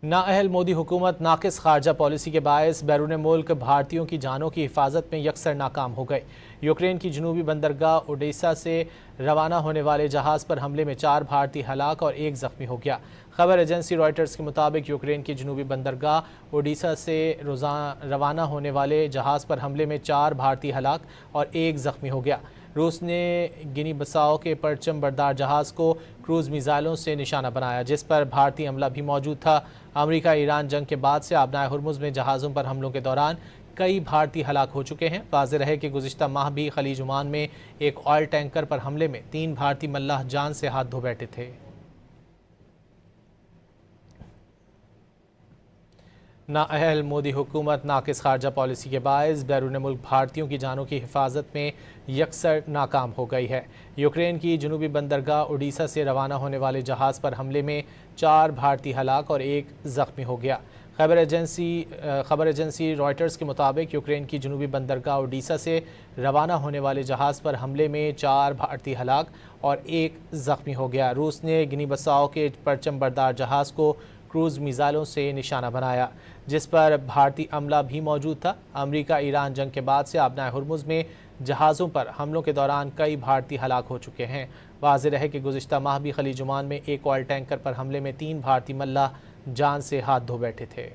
نااہل مودی حکومت ناقص خارجہ پالیسی کے باعث بیرون ملک بھارتیوں کی جانوں کی حفاظت میں یکسر ناکام ہو گئے۔ یوکرین کی جنوبی بندرگاہ اوڈیسا سے روانہ ہونے والے جہاز پر حملے میں 4 بھارتی ہلاک اور 1 زخمی ہو گیا۔ خبر ایجنسی رائٹرز کے مطابق یوکرین کی جنوبی بندرگاہ اوڈیسا سے روانہ ہونے والے جہاز پر حملے میں 4 بھارتی ہلاک اور 1 زخمی ہو گیا۔ روس نے گنی بساؤ کے پرچم بردار جہاز کو کروز میزائلوں سے نشانہ بنایا، جس پر بھارتی عملہ بھی موجود تھا۔ امریکہ ایران جنگ کے بعد سے آبنائے ہرمز میں جہازوں پر حملوں کے دوران کئی بھارتی ہلاک ہو چکے ہیں۔ واضح رہے کہ گزشتہ ماہ بھی خلیج عمان میں ایک آئل ٹینکر پر حملے میں 3 بھارتی ملاح جان سے ہاتھ دھو بیٹھے تھے۔ نااہل مودی حکومت ناقص خارجہ پالیسی کے باعث بیرون ملک بھارتیوں کی جانوں کی حفاظت میں یکسر ناکام ہو گئی ہے۔ یوکرین کی جنوبی بندرگاہ اوڈیسا سے روانہ ہونے والے جہاز پر حملے میں 4 بھارتی ہلاک اور 1 زخمی ہو گیا۔ خبر ایجنسی رائٹرز کے مطابق یوکرین کی جنوبی بندرگاہ اوڈیسا سے روانہ ہونے والے جہاز پر حملے میں 4 بھارتی ہلاک اور 1 زخمی ہو گیا۔ روس نے گنی بساؤ کے پرچم بردار جہاز کو کروز میزائلوں سے نشانہ بنایا، جس پر بھارتی عملہ بھی موجود تھا۔ امریکہ ایران جنگ کے بعد سے آبنائے ہرمز میں جہازوں پر حملوں کے دوران کئی بھارتی ہلاک ہو چکے ہیں۔ واضح رہے کہ گزشتہ ماہ بھی خلیج عمان میں ایک آئل ٹینکر پر حملے میں 3 بھارتی ملاح جان سے ہاتھ دھو بیٹھے تھے۔